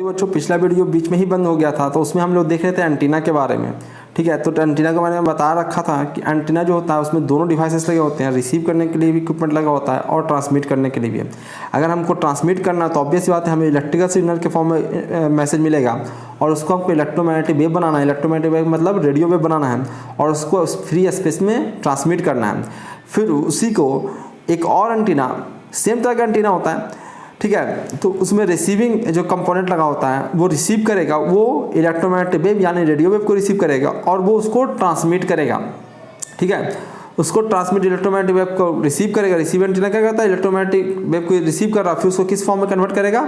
बच्चों पिछला वीडियो बीच में ही बंद हो गया था, तो उसमें हम लोग देख रहे थे एंटीना के बारे में। ठीक है, तो एंटीना के बारे में बता रखा था कि एंटीना जो होता है उसमें दोनों डिवाइसेस लगे होते हैं, रिसीव करने के लिए भी इक्विपमेंट लगा होता है और ट्रांसमिट करने के लिए भी। अगर हमको ट्रांसमिट करना है तो ऑब्वियस बात है हमें इलेक्ट्रिकल सिग्नल के फॉर्म में मैसेज मिलेगा और उसको हमको इलेक्ट्रोमैग्नेटिक वेव बनाना है। इलेक्ट्रोमैग्नेटिक वेव मतलब रेडियो वेव बनाना है और उसको फ्री स्पेस में ट्रांसमिट करना है। फिर उसी को एक और एंटीना, सेम तरह का एंटीना होता है, ठीक है, तो उसमें रिसीविंग जो कंपोनेंट लगा होता है वो रिसीव करेगा, वो इलेक्ट्रोमैग्नेटिक वेव यानी रेडियो वेव को रिसीव करेगा और वो उसको ट्रांसमिट करेगा। ठीक है, उसको ट्रांसमिट इलेक्ट्रोमैग्नेटिक वेव को रिसीव करेगा। रिसीव एंटीना क्या करता है, इलेक्ट्रोमैग्नेटिक वेव को रिसीव कर रहा है, फिर उसको किस फॉर्म में कन्वर्ट करेगा,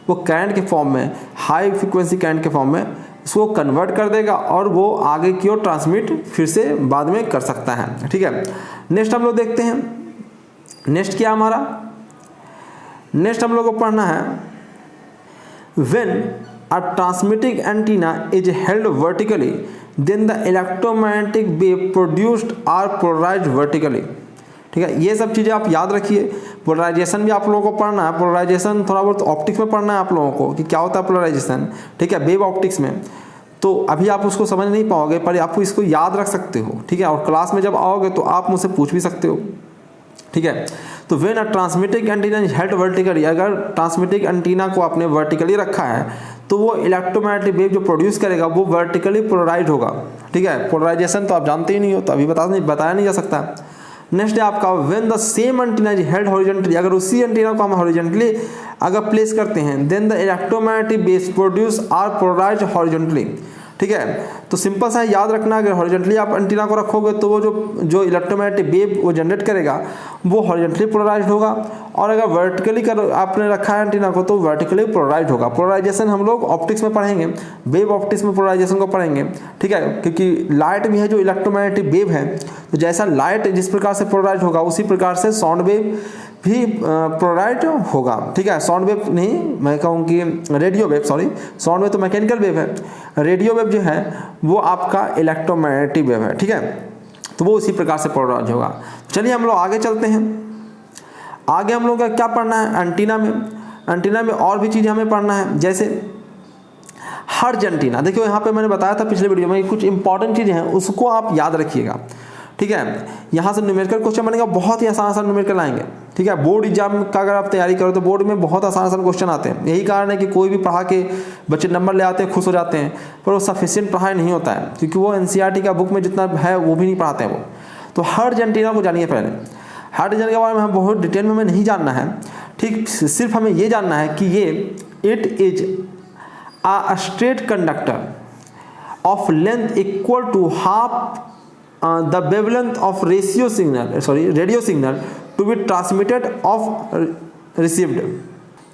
वो करंट के फॉर्म में, हाई फ्रिक्वेंसी करंट के फॉर्म में उसको कन्वर्ट कर देगा और वो आगे की ओर ट्रांसमिट फिर से बाद में कर सकता है। ठीक है, नेक्स्ट हम लोग देखते हैं, नेक्स्ट क्या हमारा, नेक्स्ट हम लोग को पढ़ना है when a transmitting antenna is held vertically then the electromagnetic wave produced are polarised vertically. ठीक है, ये सब चीज़ें आप याद रखिए। पोलराइजेशन भी आप लोगों को पढ़ना है। पोलराइजेशन थोड़ा बहुत ऑप्टिक्स में पढ़ना है आप लोगों को कि क्या होता है पोलराइजेशन। ठीक है, वेव ऑप्टिक्स में, तो अभी आप उसको समझ नहीं पाओगे पर आपको इसको याद रख सकते हो। ठीक है, और क्लास में जब आओगे तो आप मुझसे पूछ भी सकते हो। ठीक है, तो when a transmitting antenna is held vertically, अगर ट्रांसमिटिंग एंटीना को आपने वर्टिकली रखा है तो वो इलेक्ट्रोमैग्नेटिक वेव जो प्रोड्यूस करेगा वो वर्टिकली पोलराइज होगा। ठीक है, पोलराइजेशन तो आप जानते ही नहीं हो तो अभी बताया नहीं जा सकता। नेक्स्ट है आपका when the same antenna is held horizontally, अगर उसी एंटीना को हम हॉरिजॉन्टली अगर प्लेस करते हैं then the electromagnetic waves produce are polarised horizontally. ठीक है, तो सिंपल सा याद रखना, अगर हॉरिजॉन्टली आप एंटीना को रखोगे तो वो जो इलेक्ट्रोमैग्नेटिक वेव वो जनरेट करेगा वो हॉरिजॉन्टली पोलराइज्ड होगा, और अगर वर्टिकली कर आपने रखा है एंटीना को तो वर्टिकली पोलराइज्ड होगा। पोलराइजेशन हम लोग ऑप्टिक्स में पढ़ेंगे, वेव ऑप्टिक्स में पोलराइजेशन को पढ़ेंगे। ठीक है, क्योंकि लाइट भी है जो इलेक्ट्रोमैग्नेटिक वेव है, तो जैसा लाइट जिस प्रकार से पोलराइज्ड होगा उसी प्रकार से साउंड वेव भी पोलराइज्ड होगा। ठीक है, साउंड वेव नहीं, मैं कहूँ कि radio wave, sorry sound wave तो मैकेनिकल वेव है, रेडियो वेव जो है वो आपका इलेक्ट्रोमैग्नेटिक वेव है। ठीक है, तो वो उसी प्रकार से पोलराइज होगा। चलिए हम लोग आगे चलते हैं। आगे हम लोग का क्या पढ़ना है एंटीना में, एंटीना में और भी चीज़ें हमें पढ़ना है, जैसे हर्ट्ज एंटीना। देखिए यहाँ पे मैंने बताया था पिछले वीडियो में कुछ इंपॉर्टेंट चीज़ें हैं उसको आप याद रखिएगा। ठीक है, यहाँ से न्यूमेरिकल क्वेश्चन बनेगा, बहुत ही आसान आसान न्यूमेरिकल आएंगे। ठीक है, बोर्ड एग्जाम का अगर आप तैयारी करो तो बोर्ड में बहुत आसान आसान क्वेश्चन आते हैं। यही कारण है कि कोई भी पढ़ा के बच्चे नंबर ले आते हैं, खुश हो जाते हैं, पर वो सफिशिएंट पढ़ाई नहीं होता है क्योंकि वो एनसीईआरटी का बुक में जितना है वो भी नहीं पढ़ाते हैं वो। तो हर्ट्ज एंटीना को जानिए पहले। हर्ट्ज एंटीना के बारे में हम बहुत डिटेल में हमें नहीं जानना है। ठीक, सिर्फ हमें ये जानना है कि ये it is a straight conductor of length equal to half the wavelength of radio signal to be transmitted of received।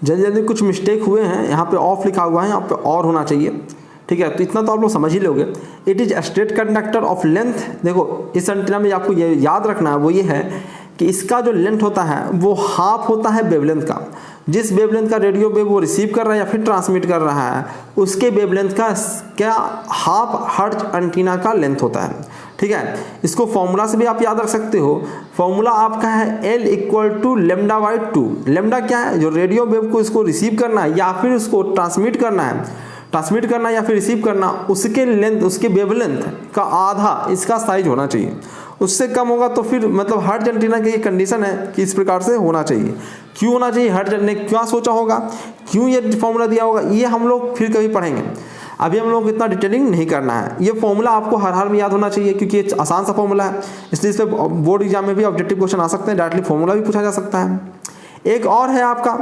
जल्दी जल्दी कुछ मिस्टेक हुए हैं, यहाँ पे ऑफ लिखा हुआ है, यहाँ पे और होना चाहिए। ठीक है, तो इतना तो आप लोग समझ ही लोगे। It is straight conductor of length. देखो इस एंटीना में आपको ये याद रखना है वो ये है कि इसका जो लेंथ होता है वो हाफ होता है वेवलेंथ का। जिस वेवलेंथ का रेडियो वेव वो रिसीव कर रहा है या फिर ट्रांसमिट कर रहा है उसके वेवलेंथ का क्या हाफ हर्ट्ज एंटीना का लेंथ होता है। ठीक है, इसको फॉर्मूला से भी आप याद रख सकते हो। फॉर्मूला आपका है L इक्वल टू λ/2। लेमडा क्या है, जो रेडियो वेव को इसको रिसीव करना है या फिर उसको ट्रांसमिट करना है, या फिर रिसीव करना, उसके लेंथ, उसके वेवलेंथ का आधा इसका साइज होना चाहिए। उससे कम होगा तो फिर मतलब हर्ट्ज एंटीना की ये कंडीशन है कि इस प्रकार से होना चाहिए। क्यों होना चाहिए, हर्ट्ज ने क्या सोचा होगा, क्यों ये फॉर्मूला दिया होगा, ये हम लोग फिर कभी पढ़ेंगे। अभी हम लोग को इतना डिटेलिंग नहीं करना है। ये फॉर्मूला आपको हर हाल में याद होना चाहिए क्योंकि ये आसान सा फॉर्मूला है, इसलिए इस पर बोर्ड एग्जाम में भी ऑब्जेक्टिव क्वेश्चन आ सकते हैं, डायरेक्टली फॉर्मूला भी पूछा जा सकता है। एक और है आपका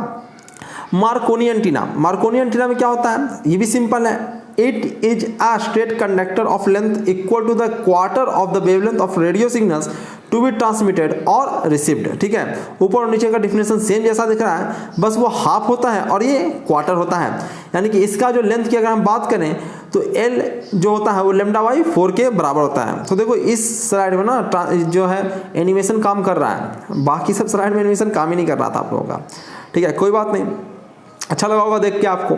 मार्कोनी एंटीना। मार्कोनी एंटीना में क्या होता है, ये भी सिंपल है। It is a straight conductor of length equal to the quarter of the wavelength of radio signals to be transmitted और रिसीव्ड। ठीक है, ऊपर और नीचे का डिफिनेशन सेम जैसा दिख रहा है, बस वो हाफ होता है और ये क्वार्टर होता है। यानी कि इसका जो लेंथ की अगर हम बात करें तो L जो होता है वो λ/4 के बराबर होता है। तो देखो इस स्लाइड में ना जो है एनिमेशन काम कर रहा है, बाकी सब स्लाइड में एनिमेशन काम ही नहीं कर रहा था आप लोगों का। ठीक है, कोई बात नहीं, अच्छा लगा होगा देख के आपको।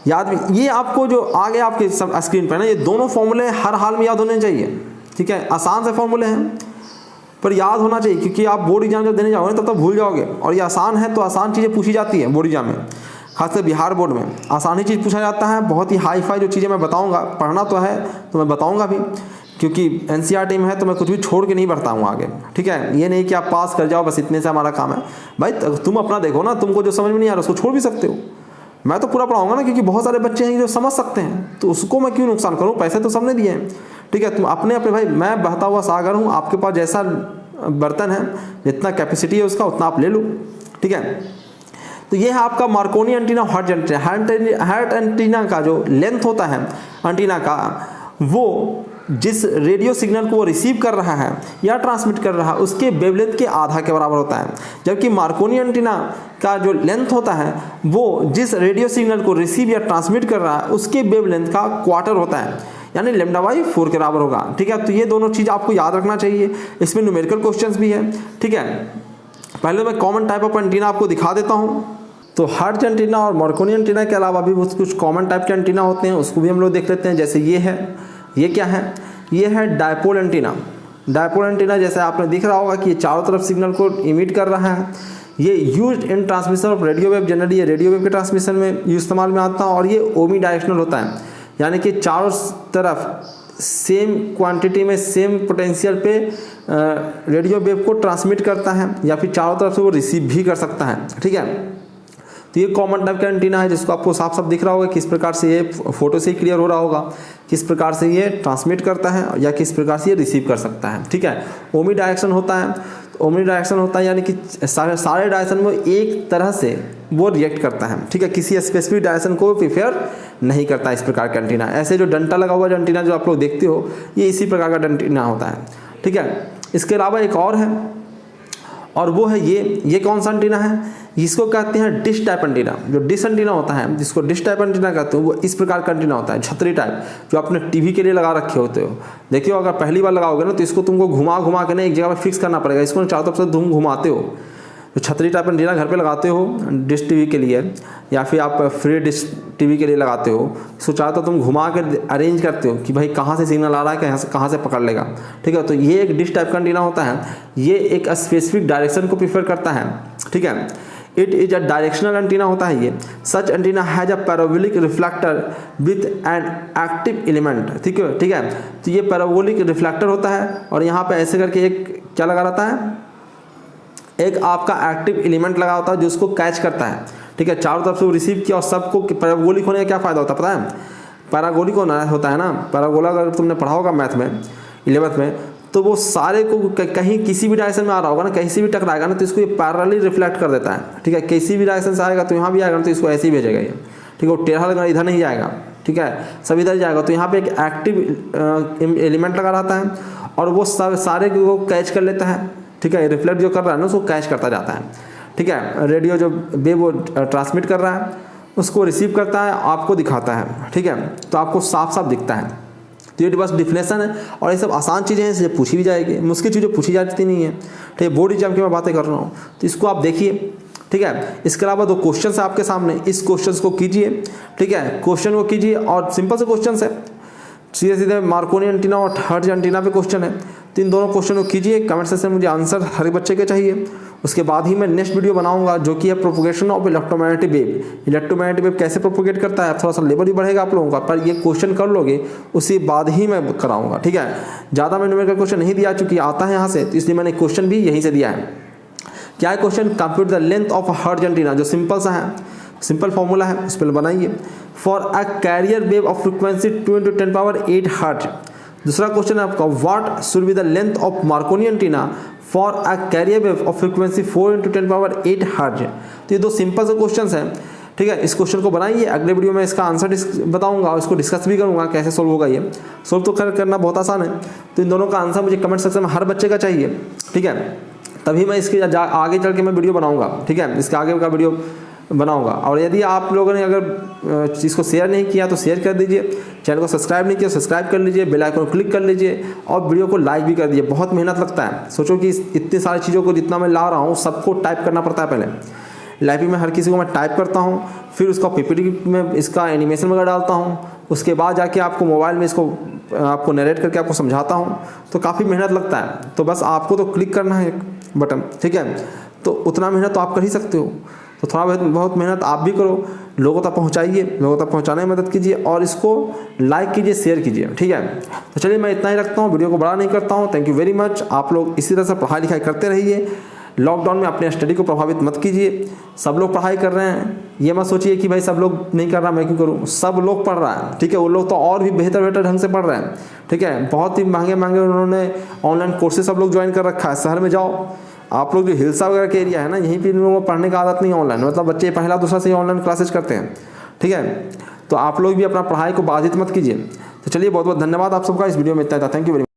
याद भी ये आपको जो आगे आपके स्क्रीन पर ना ये दोनों फॉर्मूले हर हाल में याद होने चाहिए। ठीक है, आसान से फॉर्मूले हैं पर याद होना चाहिए क्योंकि आप बोर्ड एग्जाम जब देने जाओगे तब तक भूल जाओगे, और ये आसान है तो आसान चीज़ें पूछी जाती है बोर्ड एग्जाम में। खासकर बिहार बोर्ड में आसानी चीज़ पूछा जाता है। बहुत ही हाई फाई जो चीज़ें मैं बताऊंगा, पढ़ना तो है तो मैं बताऊंगा भी, क्योंकि एनसीईआरटी में है तो मैं कुछ भी छोड़ के नहीं बढ़ता हूँ आगे, ठीक है। ये नहीं कि आप पास कर जाओ बस इतने से हमारा काम है। भाई तुम अपना देखो ना, तुमको जो समझ में नहीं आ रहा उसको छोड़ भी सकते हो। मैं तो पूरा पढ़ाऊंगा ना, क्योंकि बहुत सारे बच्चे हैं जो समझ सकते हैं, तो उसको मैं क्यों नुकसान करूँ, पैसे तो सबने दिए हैं, ठीक है। तुम अपने अपने भाई, मैं बहता हुआ सागर हूँ, आपके पास जैसा बर्तन है, जितना कैपेसिटी है उसका उतना आप ले लो, ठीक है। तो ये है आपका मार्कोनी एंटीना, हर्ट एंटीना का जो लेंथ होता है एंटीना का, वो जिस रेडियो सिग्नल को वो रिसीव कर रहा है या ट्रांसमिट कर रहा है उसके वेवलेंथ के आधा के बराबर होता है। जबकि मार्कोनी एंटीना का जो लेंथ होता है वो जिस रेडियो सिग्नल को रिसीव या ट्रांसमिट कर रहा है उसके वेवलेंथ का क्वार्टर होता है, यानी λ/4 के बराबर होगा, ठीक है। तो ये दोनों चीज़ आपको याद रखना चाहिए। इसमें न्यूमेरिकल क्वेश्चंस भी है, ठीक है। पहले मैं कॉमन टाइप ऑफ एंटीना आपको दिखा देता हूँ। तो हर्ट्ज एंटीना और मार्कोनी एंटीना के अलावा भी कुछ कॉमन टाइप के एंटीना होते हैं, उसको भी हम लोग देख लेते हैं। जैसे ये है, ये क्या है, ये है डायपोल एंटीना। डायपोल एंटीना जैसे आपने दिख रहा होगा कि ये चारों तरफ सिग्नल को इमिट कर रहा है। ये used in transmission of radio wave, generally ये रेडियो वेव के ट्रांसमिशन में इस्तेमाल में आता है। और ये ओमी डायरेक्शनल होता है, यानी कि चारों तरफ सेम क्वांटिटी में सेम पोटेंशियल पे रेडियो वेव को ट्रांसमिट करता है, या फिर चारों तरफ से वो रिसीव भी कर सकता है, ठीक है। तो ये कॉमन टाइप का एंटीना है, जिसको आपको साफ साफ दिख रहा होगा किस प्रकार से ये फोटो से ही क्लियर हो रहा होगा, किस प्रकार से ये ट्रांसमिट करता है या किस प्रकार से ये रिसीव कर सकता है, ठीक है। ओमी डायरेक्शन होता है, तो ओमी डायरेक्शन होता है यानी कि सारे डायरेक्शन में एक तरह से वो रिएक्ट करता है, ठीक है। किसी स्पेसिफिक डायरेक्शन को प्रिफेयर नहीं करता इस प्रकार का एंटीना। ऐसे जो डंटा लगा हुआ एंटीना जो आप लोग देखते हो, ये इसी प्रकार का एंटीना होता है, ठीक है। इसके अलावा एक और है, और वो है ये कौन सा एंटीना है, जिसको कहते हैं डिश टाइप एंटीना। जो डिश एंटीना होता है, जिसको डिश टाइप एंटीना कहते हैं, वो इस प्रकार का एंटीना होता है, छतरी टाइप, जो आपने टीवी के लिए लगा रखे होते हो। देखिए अगर पहली बार लगाओगे ना तो इसको तुमको घुमा के ना एक जगह पर फिक्स करना पड़ेगा। इसको चारों तरफ से तुम घुमाते हो, तो छतरी टाइप एंटीना घर पे लगाते हो डिश टीवी के लिए, या फिर आप फ्री डिश टीवी के लिए लगाते हो। इसको चाहते हो तुम घुमा कर अरेंज करते हो कि भाई कहाँ से सिग्नल आ रहा है, कहाँ से पकड़ लेगा, ठीक है। तो ये एक डिश टाइप का एंटीना होता है, ये एक स्पेसिफिक डायरेक्शन को प्रीफर करता है, ठीक है। It is a directional antenna होता है ये। Such antenna has a parabolic reflector with an active element, ठीक है। तो ये पैराबोलिक रिफ्लेक्टर होता है, और यहाँ पे ऐसे करके एक क्या लगा रहता है, एक आपका एक्टिव एलिमेंट लगा होता है जो उसको कैच करता है, ठीक है। चारों तरफ से वो रिसीव किया, और सबको पैराबोलिक होने का क्या फ़ायदा होता है पता है, पैराबोलिक होता है ना, पैराबोला अगर तुमने पढ़ा होगा मैथ में 11th में, तो वो सारे को कहीं किसी भी डायरेक्शन में आ रहा होगा ना, कहीं से भी टकराएगा ना, तो इसको ये पैरेलली रिफ्लेक्ट कर देता है, ठीक है। किसी भी डायरेक्शन से आएगा तो यहाँ भी आएगा ना, तो इसको ऐसे ही भेजेगा ये, ठीक है। वो टेढ़ा लगा इधर नहीं जाएगा, ठीक है, सब इधर जाएगा। तो यहाँ पे एक एक्टिव एलिमेंट लगा रहता है, और वो सारे को कैच कर लेता है, ठीक है। रिफ्लेक्ट जो कर रहा है ना उसको कैच करता जाता है, ठीक है। रेडियो जो वेव वो ट्रांसमिट कर रहा है उसको रिसीव करता है, आपको दिखाता है, ठीक है। तो आपको साफ साफ दिखता है। तो ये बस डिफिनेशन है, और ये सब आसान चीज़ें हैं, इससे पूछी भी जाएगी, मुश्किल चीज़ें पूछी जाती नहीं है, ठीक है। बोर्ड एग्जाम की मैं बातें कर रहा हूँ, तो इसको आप देखिए, ठीक है। इसके अलावा 2 क्वेश्चन है आपके सामने, इस क्वेश्चन को कीजिए, ठीक है। क्वेश्चन को कीजिए, और सिंपल से क्वेश्चन है, सीधे सीधे मार्कोनी एंटीना और हर्ट्ज एंटीना पे क्वेश्चन है। तो इन दोनों क्वेश्चन को कीजिए, कमेंट सेक्शन में मुझे आंसर हर बच्चे के चाहिए। उसके बाद ही मैं नेक्स्ट वीडियो बनाऊंगा, जो कि है propagation of electromagnetic wave. Electromagnetic wave कैसे प्रोपोगेट करता है, थोड़ा सा लेवल भी बढ़ेगा आप लोगों का, पर ये क्वेश्चन कर लोगे उसी बाद ही मैं कराऊंगा, ठीक है। ज़्यादा मैंने मेरे क्वेश्चन नहीं दिया, चूँकि आता है यहाँ से, तो इसलिए मैंने क्वेश्चन भी यहीं से दिया है। क्या है question, compute the length of hertz antenna, जो सिंपल सा है, सिंपल फॉर्मूला है, उस पर बनाइए। For a carrier wave of frequency 2 × 10⁸ hertz. दूसरा क्वेश्चन है आपका, what should be the length of Markovnikov antenna for a carrier wave of frequency 4 × 10⁸ hertz. तो ये 2 सिंपल से क्वेश्चन हैं, ठीक है। इस क्वेश्चन को बनाइए, अगले वीडियो में इसका आंसर बताऊंगा, और इसको डिस्कस भी करूंगा कैसे सोल्व होगा। ये सोल्व तो करना बहुत आसान है। तो इन दोनों का आंसर मुझे कमेंट सेक्शन में हर बच्चे का चाहिए, ठीक है। तभी मैं इसके आगे चल के मैं वीडियो बनाऊंगा, ठीक है, इसके आगे का वीडियो बनाऊंगा। और यदि आप लोगों ने अगर इसको शेयर नहीं किया तो शेयर कर दीजिए, चैनल को सब्सक्राइब नहीं किया सब्सक्राइब कर लीजिए, बेल आइकन क्लिक कर लीजिए, और वीडियो को लाइक भी कर दीजिए। बहुत मेहनत लगता है, सोचो कि इतनी सारी चीज़ों को जितना मैं ला रहा हूँ सबको टाइप करना पड़ता है। पहले लाइव में हर किसी को मैं टाइप करता हूँ, फिर उसका पीपीटी में इसका एनिमेशन वगैरह डालता हूँ, उसके बाद जाके आपको मोबाइल में इसको आपको नरेट करके आपको समझाता हूँ, तो काफ़ी मेहनत लगता है। तो बस आपको तो क्लिक करना है एक बटन, ठीक है, तो उतना मेहनत तो आप कर ही सकते हो। तो थोड़ा बहुत मेहनत आप भी करो, लोगों तक पहुँचाइए, लोगों तक पहुँचाने में मदद कीजिए और इसको लाइक कीजिए, शेयर कीजिए। ठीक है, तो चलिए मैं इतना ही रखता हूँ, वीडियो को बड़ा नहीं करता हूँ। Thank you very much. आप लोग इसी तरह से पढ़ाई लिखाई करते रहिए, लॉकडाउन में अपने स्टडी को प्रभावित मत कीजिए। सब लोग पढ़ाई कर रहे हैं, ये मत सोचिए कि भाई सब लोग नहीं कर रहा मैं क्यों करूं, सब लोग पढ़ रहा है। ठीक है, वो लोग तो और भी बेहतर ढंग से पढ़ रहे हैं। ठीक है, बहुत ही महंगे उन्होंने ऑनलाइन कोर्सेज सब लोग ज्वाइन कर रखा है। शहर में जाओ आप लोग, जो हिलसा वगैरह के एरिया है ना, यहीं पे इन लोगों को पढ़ने का आदत नहीं है ऑनलाइन, मतलब बच्चे पहला दूसरा से ही ऑनलाइन क्लासेज करते हैं। ठीक है, तो आप लोग भी अपना पढ़ाई को बाधित मत कीजिए। तो चलिए बहुत बहुत धन्यवाद आप सबका, इस वीडियो में इतना था। Thank you very much.